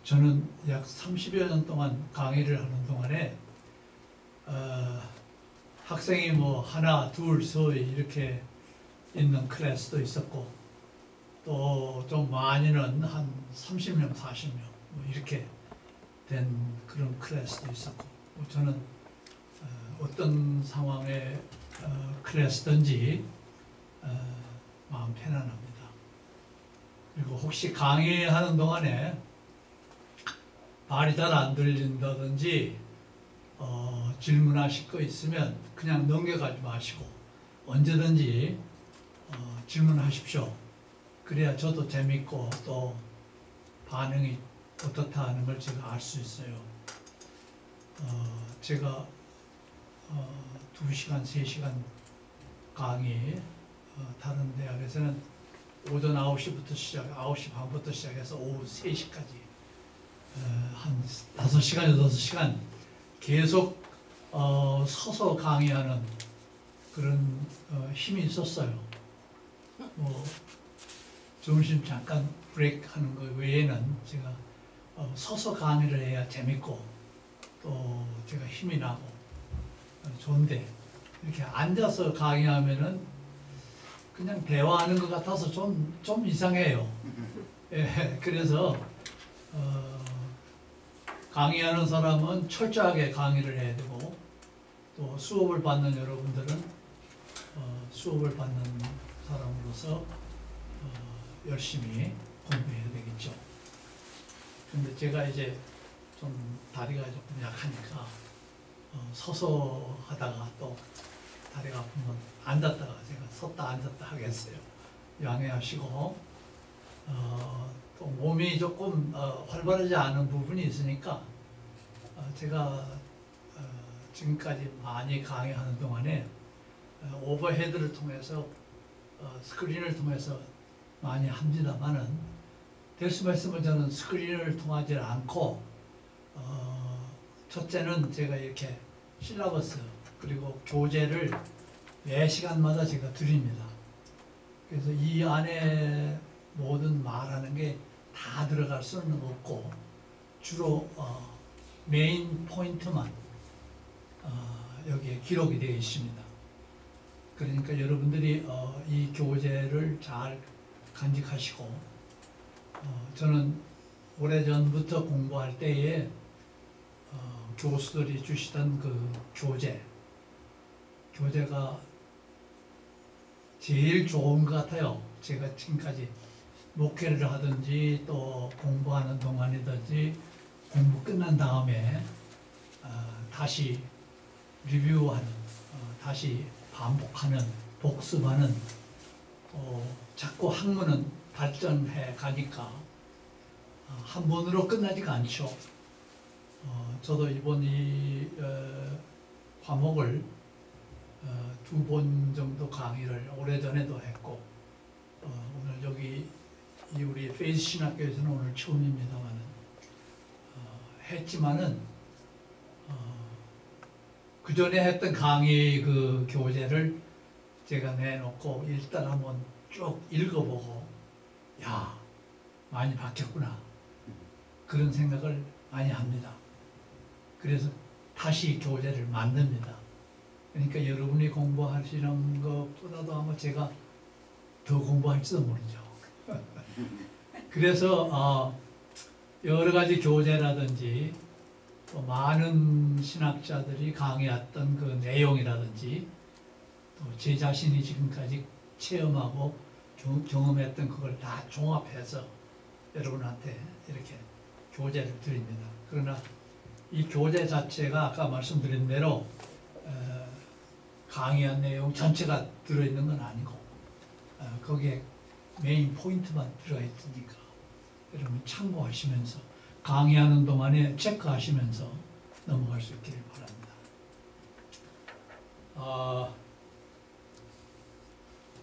저는 약 30여 년 동안 강의를 하는 동안에 학생이 뭐 하나, 둘, 셋 이렇게 있는 클래스도 있었고 또 좀 많이는 한 30명, 40명 뭐 이렇게 된 그런 클래스도 있었고 저는 어떤 상황의 클래스든지 마음 편안합니다. 그리고 혹시 강의하는 동안에 말이 잘 안 들린다든지 질문하실 거 있으면 그냥 넘겨가지 마시고 언제든지 질문하십시오. 그래야 저도 재밌고 또 반응이 어떻다 하는 걸 제가 알 수 있어요. 제가 2시간, 3시간 강의 다른 대학에서는 오전 9시부터 9시 반부터 시작해서 오후 3시까지 한 5시간, 6시간 계속 서서 강의하는 그런 힘이 있었어요. 뭐 점심 잠깐 브레이크 하는 것 외에는 제가 서서 강의를 해야 재밌고 또 제가 힘이 나고 좋은데 이렇게 앉아서 강의하면은 그냥 대화하는 것 같아서 좀 이상해요. 예, 그래서 강의하는 사람은 철저하게 강의를 해야 되고 또 수업을 받는 여러분들은 수업을 받는 사람으로서 열심히 공부해야 되겠죠. 근데 제가 이제 좀 다리가 조금 약하니까 서서 하다가 또 다리가 아프면 앉았다가 제가 섰다 앉았다 하겠어요. 양해하시고 또 몸이 조금 활발하지 않은 부분이 있으니까 제가 지금까지 많이 강의하는 동안에 오버헤드를 통해서 스크린을 통해서 많이 합니다만은 될수 있으면 저는 스크린을 통하지 않고 첫째는 제가 이렇게 실라버스 그리고 교재를 매 시간마다 제가 드립니다. 그래서 이 안에 모든 말하는 게 다 들어갈 수는 없고 주로 메인 포인트만 여기에 기록이 되어 있습니다. 그러니까 여러분들이 이 교재를 잘 간직하시고 저는 오래전부터 공부할 때에 교수들이 주시던 그 교재가 제일 좋은 것 같아요. 제가 지금까지 목회를 하든지 또 공부하는 동안이든지 공부 끝난 다음에 다시 리뷰하는 다시 반복하는 복습하는 자꾸 학문은 발전해 가니까 한 번으로 끝나지가 않죠. 저도 이번 이 과목을 2번 정도 강의를 오래전에도 했고 오늘 여기 이 우리 페이스 신학교에서는 오늘 처음입니다만은 했지만은 그 전에 했던 강의 그 교재를 제가 내놓고 일단 한번 쭉 읽어보고 야 많이 바뀌었구나 그런 생각을 많이 합니다. 그래서 다시 교재를 만듭니다. 그러니까 여러분이 공부하시는 것보다도 아마 제가 더 공부할지도 모르죠. 그래서 여러 가지 교재라든지 또 많은 신학자들이 강의했던 그 내용이라든지 또 제 자신이 지금까지 체험하고 경험했던 그걸 다 종합해서 여러분한테 이렇게 교재를 드립니다. 그러나 이 교재 자체가 아까 말씀드린 대로 강의한 내용 전체가 들어있는 건 아니고 거기에 메인 포인트만 들어있으니까 여러분 참고하시면서 강의하는 동안에 체크하시면서 넘어갈 수 있기를 바랍니다.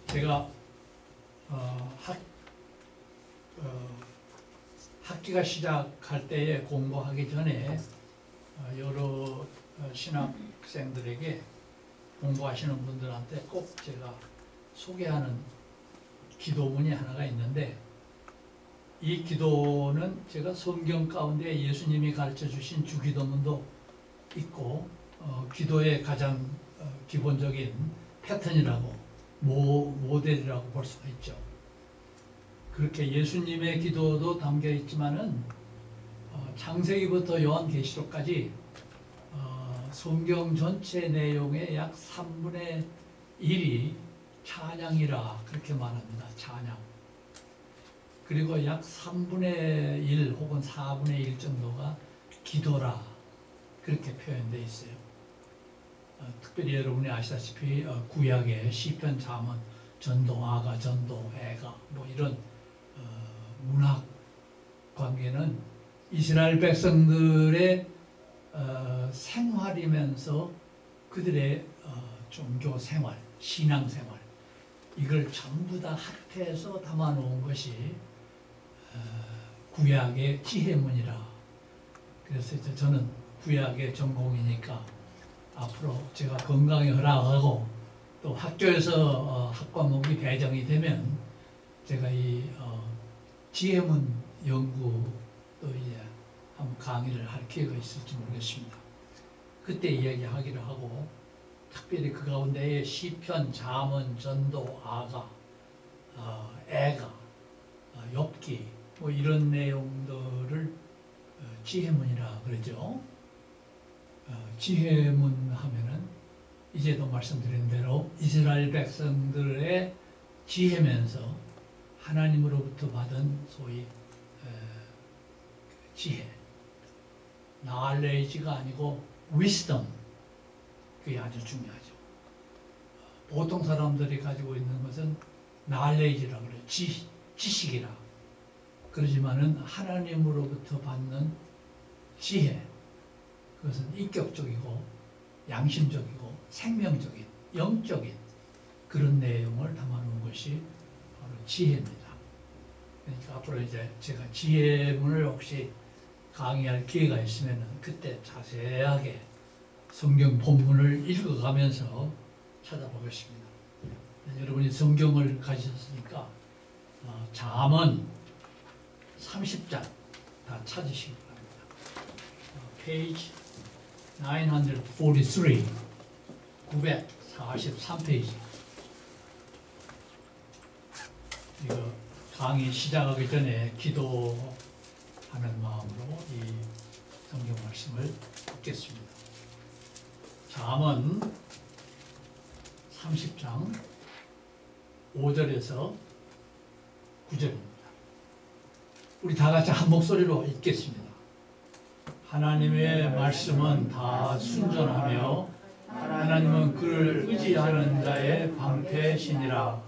제가 학기가 시작할 때에 공부하기 전에 여러 신학생들에게 공부하시는 분들한테 꼭 제가 소개하는 기도문이 하나가 있는데 이 기도는 제가 성경 가운데 예수님이 가르쳐 주신 주기도문도 있고 기도의 가장 기본적인 패턴이라고 모델이라고 볼 수가 있죠. 그렇게 예수님의 기도도 담겨 있지만은 창세기부터 요한계시록까지 성경 전체 내용의 약 3분의 1이 찬양이라 그렇게 말합니다. 찬양. 그리고 약 3분의 1 혹은 4분의 1 정도가 기도라 그렇게 표현되어 있어요. 특별히 여러분이 아시다시피 구약의 시편, 잠언, 전도, 아가, 전도, 애가 뭐 이런 문학 관계는 이스라엘 백성들의 생활이면서 그들의 종교 생활, 신앙 생활 이걸 전부 다 합해서 담아놓은 것이 구약의 지혜문이라. 그래서 이제 저는 구약의 전공이니까 앞으로 제가 건강이 허락하고 또 학교에서 학과목이 배정이 되면 제가 이 지혜문 연구도 이제 한번 강의를 할 기회가 있을지 모르겠습니다. 그때 이야기하기로 하고 특별히 그 가운데에 시편, 잠언, 전도, 아가, 애가, 욥기 뭐 이런 내용들을 지혜문이라 그러죠. 지혜문 하면은 이제도 말씀드린 대로 이스라엘 백성들의 지혜면서 하나님으로부터 받은 소위 지혜, knowledge가 아니고 wisdom, 그게 아주 중요하죠. 보통 사람들이 가지고 있는 것은 knowledge라고 그래요. 지식이라. 그러지만은 하나님으로부터 받는 지혜, 그것은 인격적이고 양심적이고 생명적인 영적인 그런 내용을 담아놓은 것이 바로 지혜입니다. 그러니까 앞으로 이제 제가 지혜문을 혹시 강의할 기회가 있으면 그때 자세하게 성경 본문을 읽어가면서 찾아보겠습니다. 여러분이 성경을 가지셨으니까 잠언 30장 다 찾으시기 바랍니다. 페이지 943, 943페이지. 이거 강의 시작하기 전에 기도하는 마음으로 이 성경 말씀을 읽겠습니다. 잠언 30장 5절에서 9절입니다. 우리 다 같이 한 목소리로 읽겠습니다. 하나님의 말씀은 다 순전하며 하나님은 그를 의지하는 자의 방패시니라.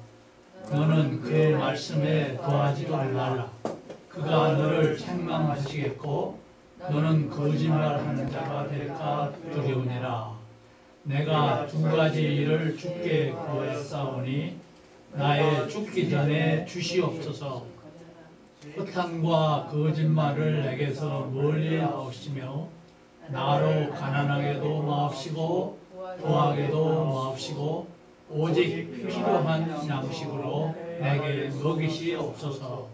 너는 그의 말씀에 더하지도 말라. 그가 너를 책망하시겠고 너는 거짓말하는 자가 될까 두려우니라. 내가 두 가지 일을 주께 구했사오니 나의 죽기 전에 주시옵소서. 허탄과 거짓말을 내게서 멀리 하옵시며 나로 가난하게도 마옵시고 부하게도 마옵시고 오직 필요한 양식으로 내게 먹이시옵소서.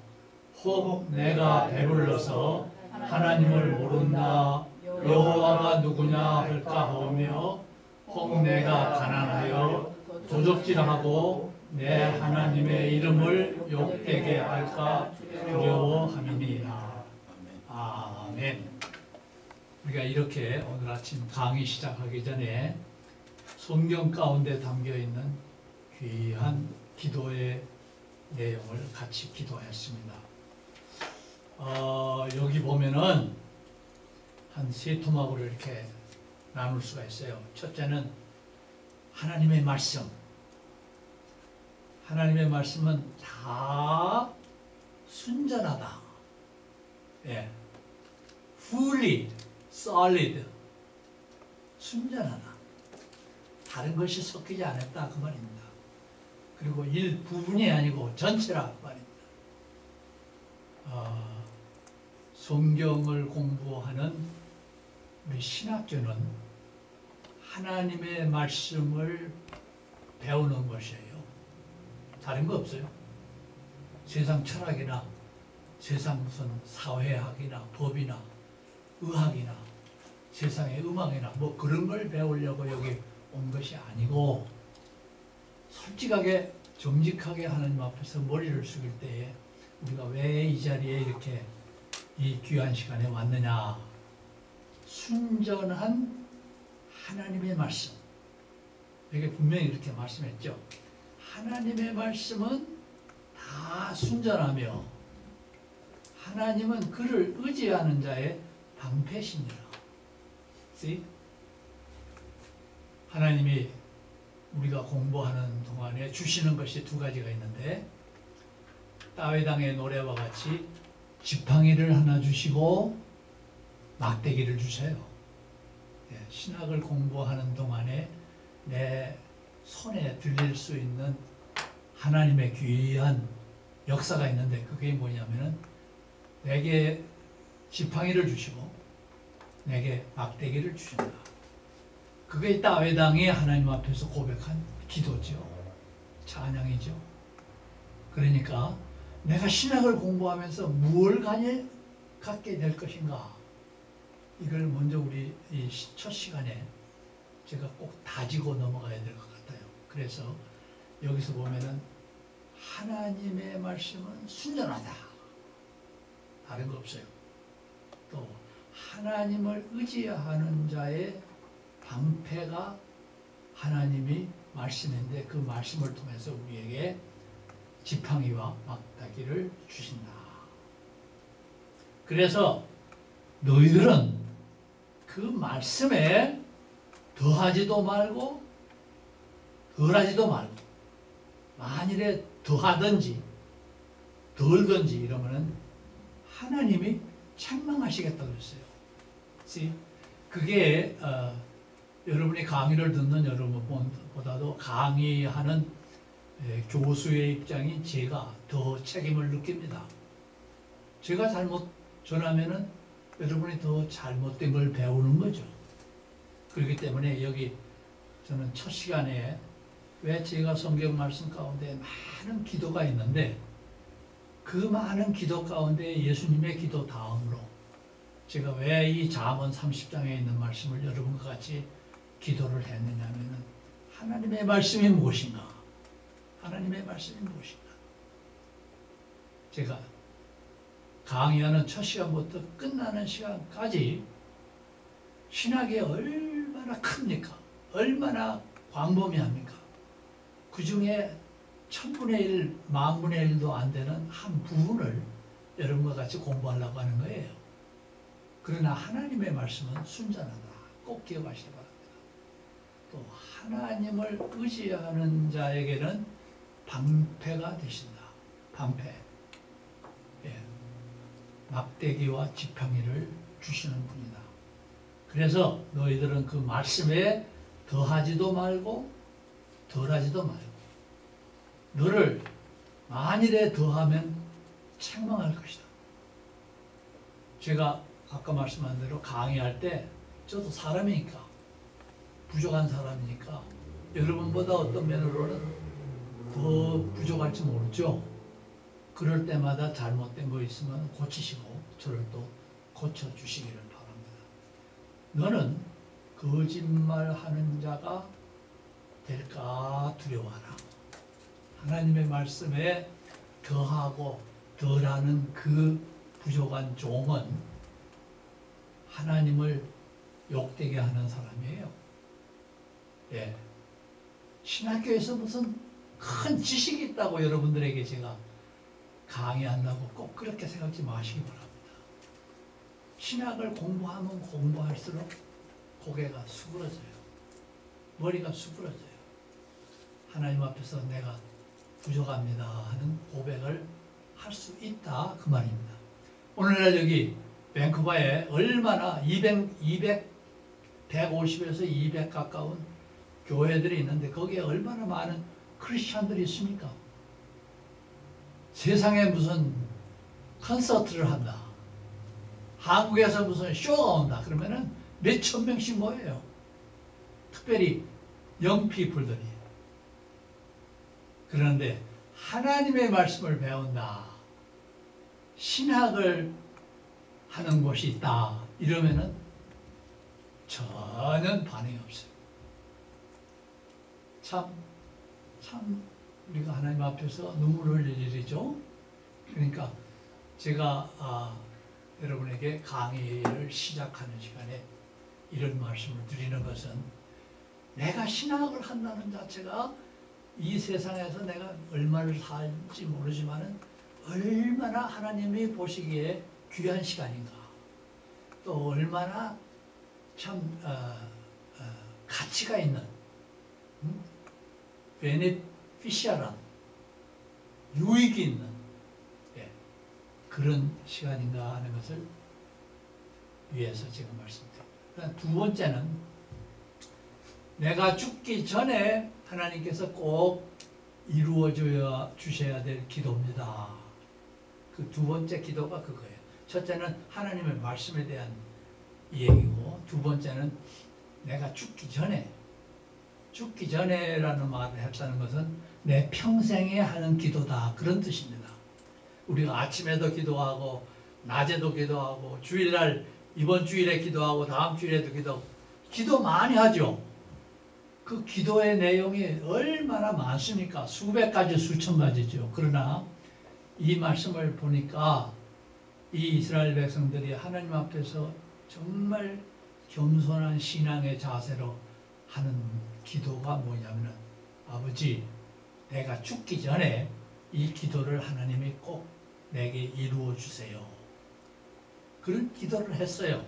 혹 내가 배불러서 하나님을 모른다 여호와가 누구냐 할까 하오며 혹 내가 가난하여 도적질하고 내 하나님의 이름을 욕되게 할까 두려워함이니라. 아멘. 우리가 이렇게 오늘 아침 강의 시작하기 전에 성경 가운데 담겨있는 귀한 기도의 내용을 같이 기도했습니다. 여기 보면은 한 세 토막으로 이렇게 나눌 수가 있어요. 첫째는 하나님의 말씀. 하나님의 말씀은 다 순전하다. 예. fully, solid. 순전하다. 다른 것이 섞이지 않았다. 그 말입니다. 그리고 일부분이 아니고 전체라 그 말입니다. 성경을 공부하는 우리 신학교는 하나님의 말씀을 배우는 것이에요. 다른 거 없어요. 세상 철학이나 세상 무슨 사회학이나 법이나 의학이나 세상의 음악이나 뭐 그런 걸 배우려고 여기 온 것이 아니고 솔직하게 정직하게 하나님 앞에서 머리를 숙일 때에 우리가 왜 이 자리에 이렇게 이 귀한 시간에 왔느냐. 순전한 하나님의 말씀. 여기 분명히 이렇게 말씀했죠. 하나님의 말씀은 다 순전하며 하나님은 그를 의지하는 자의 방패시니라. See? 하나님이 우리가 공부하는 동안에 주시는 것이 두 가지가 있는데 다윗왕의 노래와 같이 지팡이를 하나 주시고 막대기를 주세요. 신학을 공부하는 동안에 내 손에 들릴 수 있는 하나님의 귀한 역사가 있는데 그게 뭐냐면은 내게 지팡이를 주시고 내게 막대기를 주신다. 그게 다윗왕이 하나님 앞에서 고백한 기도죠. 찬양이죠. 그러니까 내가 신학을 공부하면서 무엇을 갖게 될 것인가, 이걸 먼저 우리 이 첫 시간에 제가 꼭 다지고 넘어가야 될 것 같아요. 그래서 여기서 보면은 하나님의 말씀은 순전하다. 다른 거 없어요. 또 하나님을 의지하는 자의 방패가 하나님이 말씀인데 그 말씀을 통해서 우리에게 지팡이와 막대기를 주신다. 그래서 너희들은 그 말씀에 더하지도 말고 덜하지도 말고, 만일에 더하든지 덜든지 이러면은 하나님이 책망하시겠다고 했어요. 그게 여러분이 강의를 듣는 여러분보다도 강의하는 교수의 입장인 제가 더 책임을 느낍니다. 제가 잘못 전하면은 여러분이 더 잘못된 걸 배우는 거죠. 그렇기 때문에 여기 저는 첫 시간에 왜 제가 성경 말씀 가운데 많은 기도가 있는데 그 많은 기도 가운데 예수님의 기도 다음으로 제가 왜 이 잠언 30장에 있는 말씀을 여러분과 같이 기도를 했느냐 하면은 하나님의 말씀이 무엇인가? 하나님의 말씀이 무엇인가? 제가 강의하는 첫 시간부터 끝나는 시간까지 신학이 얼마나 큽니까? 얼마나 광범위합니까? 그 중에 1000분의 1, 10,000분의 1도 안 되는 한 부분을 여러분과 같이 공부하려고 하는 거예요. 그러나 하나님의 말씀은 순전하다. 꼭 기억하시기 바랍니다. 또 하나님을 의지하는 자에게는 방패가 되신다. 방패. 예. 막대기와 지팡이를 주시는 분이다. 그래서 너희들은 그 말씀에 더하지도 말고 덜하지도 말고, 너를 만일에 더하면 책망할 것이다. 제가 아까 말씀한 대로 강의할 때 저도 사람이니까, 부족한 사람이니까 여러분보다 어떤 면으로는 더 부족할지 모르죠. 그럴 때마다 잘못된 거 있으면 고치시고 저를 또 고쳐주시기를 바랍니다. 너는 거짓말하는 자가 될까 두려워하나. 하나님의 말씀에 더하고 덜하는 그 부족한 종은 하나님을 욕되게 하는 사람이에요. 예. 신학교에서 무슨 큰 지식이 있다고 여러분들에게 제가 강의한다고 꼭 그렇게 생각지 마시기 바랍니다. 신학을 공부하면 공부할수록 고개가 수그러져요. 머리가 수그러져요. 하나님 앞에서 내가 부족합니다 하는 고백을 할 수 있다, 그 말입니다. 오늘날 여기 밴쿠버에 얼마나 150에서 200 가까운 교회들이 있는데 거기에 얼마나 많은 크리스찬들이 있습니까? 세상에 무슨 콘서트를 한다, 한국에서 무슨 쇼가 온다 그러면은 몇천 명씩 모여요. 특별히 영피플들이. 그런데 하나님의 말씀을 배운다, 신학을 하는 곳이 있다. 이러면은 전혀 반응이 없어요. 참 우리가 하나님 앞에서 눈물을 흘릴 일이죠. 그러니까 제가 여러분에게 강의를 시작하는 시간에 이런 말씀을 드리는 것은 내가 신학을 한다는 자체가 이 세상에서 내가 얼마를 살지 모르지만은 얼마나 하나님이 보시기에 귀한 시간인가, 또 얼마나 참 가치가 있는 베네피시아란 유익이 있는 그런 시간인가 하는 것을 위해서 지금 말씀드립니다. 두 번째는 내가 죽기 전에 하나님께서 꼭 이루어 주셔야 될 기도입니다. 그 두 번째 기도가 그거예요. 첫째는 하나님의 말씀에 대한 얘기고, 두 번째는 내가 죽기 전에라는 말을 했다는 것은 내 평생에 하는 기도다, 그런 뜻입니다. 우리가 아침에도 기도하고 낮에도 기도하고 주일날 이번 주일에 기도하고 다음 주일에도 기도 많이 하죠. 그 기도의 내용이 얼마나 많습니까? 수백 가지 수천 가지죠. 그러나 이 말씀을 보니까 이 이스라엘 백성들이 하나님 앞에서 정말 겸손한 신앙의 자세로 하는 기도가 뭐냐면, 아버지, 내가 죽기 전에 이 기도를 하나님이 꼭 내게 이루어 주세요. 그런 기도를 했어요.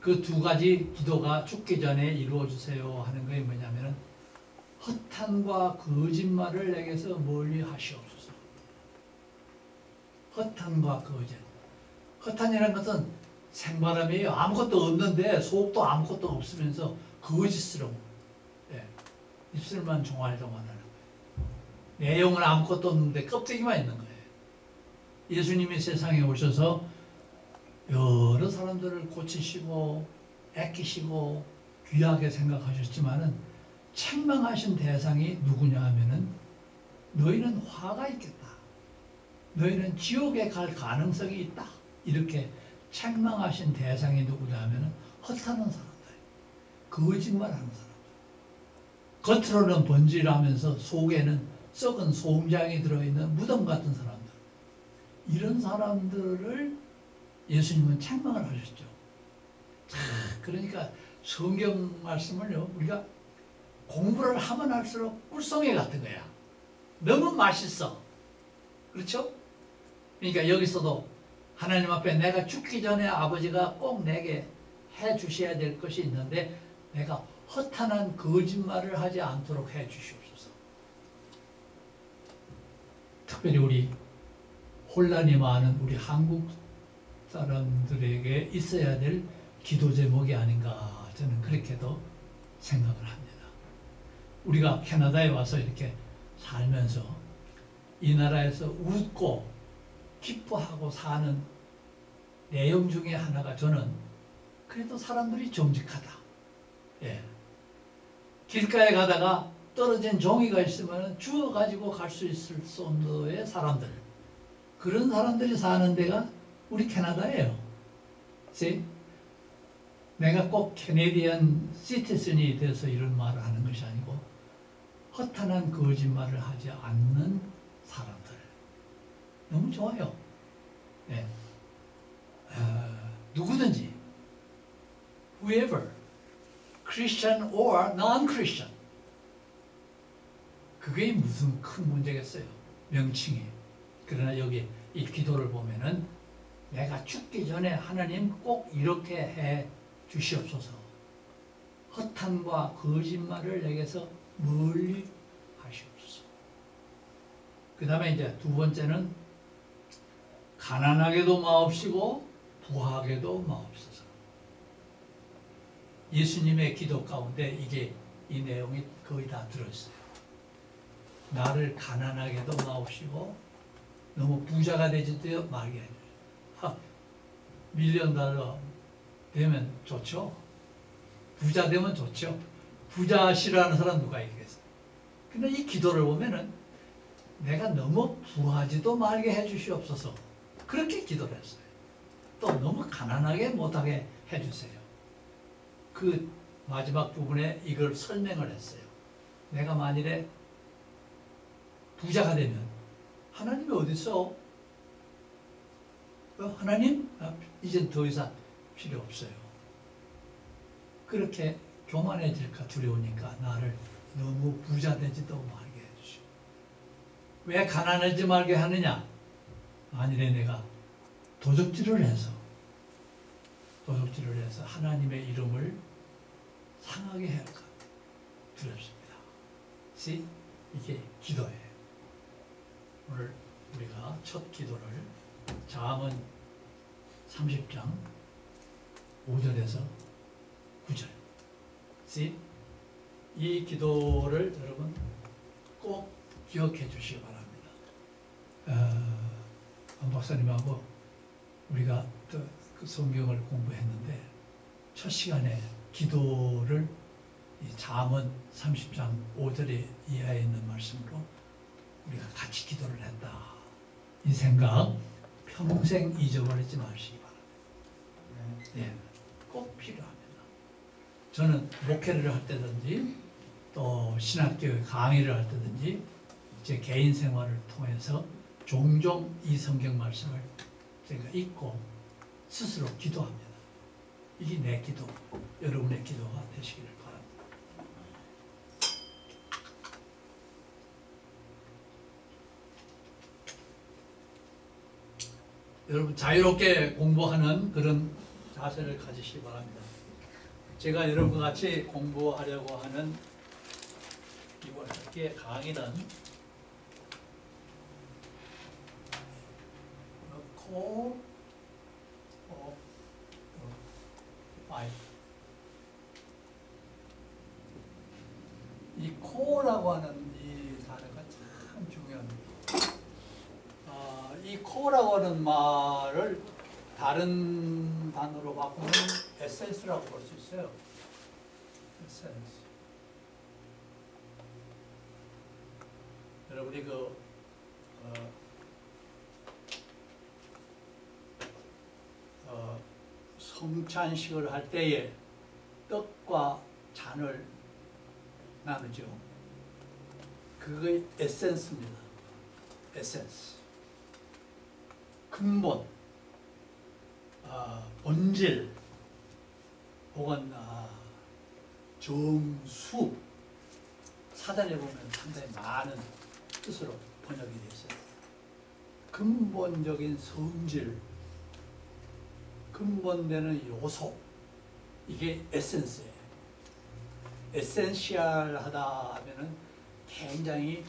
그 두 가지 기도가 죽기 전에 이루어 주세요 하는 것이 뭐냐면, 허탄과 거짓말을 내게서 멀리 하시옵소서. 허탄과 거짓. 허탄이라는 것은 생바람이에요. 아무것도 없는데 속도 아무것도 없으면서 거짓스러운, 입술만 종알종알하는 거예요. 내용은 아무것도 없는데 껍데기만 있는 거예요. 예수님이 세상에 오셔서 여러 사람들을 고치시고 아끼시고 귀하게 생각하셨지만은 책망하신 대상이 누구냐 하면은, 너희는 화가 있겠다, 너희는 지옥에 갈 가능성이 있다, 이렇게 책망하신 대상이 누구냐 하면은 허탄한 사람들, 거짓말하는 사람들, 겉으로는 번질하면서 속에는 썩은 송장이 들어있는 무덤 같은 사람들, 이런 사람들을 예수님은 책망을 하셨죠. 그러니까 성경 말씀을요, 우리가 공부를 하면 할수록 꿀송이 같은 거야. 너무 맛있어. 그렇죠? 그러니까 여기서도 하나님 앞에 내가 죽기 전에 아버지가 꼭 내게 해 주셔야 될 것이 있는데, 내가 허탄한 거짓말을 하지 않도록 해 주시옵소서. 특별히 우리 혼란이 많은 우리 한국 사람들에게 있어야 될 기도 제목이 아닌가, 저는 그렇게도 생각을 합니다. 우리가 캐나다에 와서 이렇게 살면서 이 나라에서 웃고 기뻐하고 사는 내용 중에 하나가, 저는 그래도 사람들이 정직하다. 길가에 가다가 떨어진 종이가 있으면 주워가지고 갈 수 있을 정도의 사람들, 그런 사람들이 사는 데가 우리 캐나다예요. 내가 꼭 캐네디언 시티즌이 돼서 이런 말을 하는 것이 아니고, 허탄한 거짓말을 하지 않는 사람들, 너무 좋아요. 누구든지, whoever, Christian or non-Christian, 그게 무슨 큰 문제겠어요, 명칭이. 그러나 여기 이 기도를 보면은, 내가 죽기 전에 하나님 꼭 이렇게 해 주시옵소서. 허탄과 거짓말을 내게서 멀리 하시옵소서. 그 다음에 이제 두 번째는, 가난하게도 마옵시고 부하게도 마옵소서. 예수님의 기도 가운데 이 내용이 거의 다 들어있어요. 나를 가난하게도 마옵시고 너무 부자가 되지도 말게 해주세요. $1,000,000 되면 좋죠. 부자 되면 좋죠. 부자 싫어하는 사람 누가 있겠어요. 근데 이 기도를 보면은, 내가 너무 부하지도 말게 해주시옵소서. 그렇게 기도를 했어요. 또 너무 가난하게 못하게 해주세요. 그 마지막 부분에 이걸 설명을 했어요. 내가 만일에 부자가 되면 하나님이 어디 있어? 하나님? 이젠 더 이상 필요 없어요. 그렇게 교만해질까 두려우니까 나를 너무 부자 되지도 말게 해주시고. 왜 가난하지 말게 하느냐? 만일에 내가 도적질을 해서 하나님의 이름을 상하게 할까 두렵습니다. 이게 기도예요. 오늘 우리가 첫 기도를 잠언 30장 5절에서 9절. 이 기도를 여러분 꼭 기억해 주시기 바랍니다. 안 박사님하고 우리가 그 성경을 공부했는데 첫 시간에 기도를 이 잠언 30장 5절에 이하에 있는 말씀으로 우리가 같이 기도를 했다. 이 생각 평생 잊어버리지 마시기 바랍니다. 네, 꼭 필요합니다. 저는 목회를 할 때든지 또 신학교의 강의를 할 때든지 제 개인 생활을 통해서 종종 이 성경 말씀을 제가 읽고 스스로 기도합니다. 이게 내 기도, 여러분의 기도가 되시기를 바랍니다. 여러분 자유롭게 공부하는 그런 자세를 가지시기 바랍니다. 제가 여러분과 같이 공부하려고 하는 이번 학기의 강의는 core of Bible. 이 core라고 하는 이 단어가 참 중요합니다. 이 core라고 하는 말을 다른 단어로 바꾸면 essence라고 볼 수 있어요. essence. 여러분이 성찬식을 할 때에 떡과 잔을 나누죠. 그게 에센스입니다. 에센스. 근본, 본질, 혹은 정수. 사전에 보면 상당히 많은 뜻으로 번역이 되어 있어요. 근본적인 성질, 근본되는 요소, 이게 에센스예요. 에센시얼하다 하면은 굉장히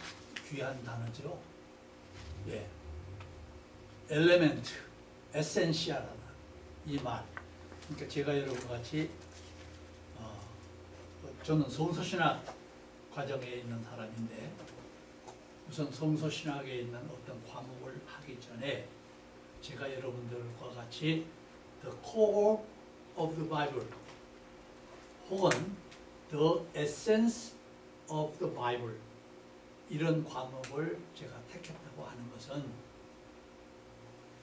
귀한 단어죠. 예, 엘레멘트, 에센시얼하다 이 말. 그러니까 제가 여러분과 같이 저는 성서신학 과정에 있는 사람인데 우선 성서신학에 있는 어떤 과목을 하기 전에 제가 여러분들과 같이 The core of the Bible 혹은 The essence of the Bible 이런 과목을 제가 택했다고 하는 것은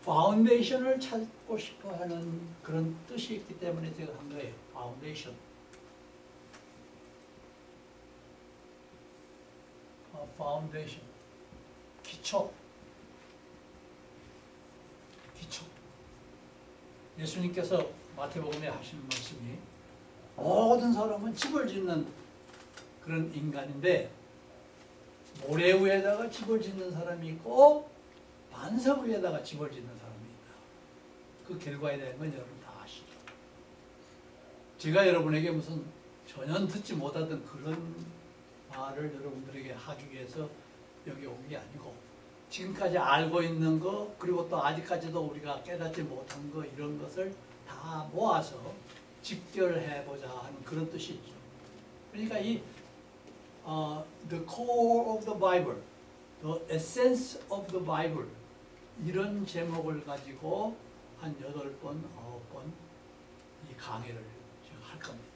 파운데이션을 찾고 싶어 하는 그런 뜻이 있기 때문에 제가 한 거예요. 파운데이션. 파운데이션. 기초. 기초. 예수님께서 마태복음에 하시는 말씀이 모든 사람은 집을 짓는 그런 인간인데 모래 위에다가 집을 짓는 사람이 있고 반석 위에다가 집을 짓는 사람이 있다. 그 결과에 대한 건 여러분 다 아시죠. 제가 여러분에게 무슨 전혀 듣지 못하던 그런 말을 여러분들에게 하기 위해서 여기 온 게 아니고 지금까지 알고 있는 거 그리고 또 아직까지도 우리가 깨닫지 못한 거 이런 것을 다 모아서 직결해보자 하는 그런 뜻이 있죠. 그러니까 이 The core of the Bible, The essence of the Bible 이런 제목을 가지고 한 8번, 9번 이 강의를 제가 할 겁니다.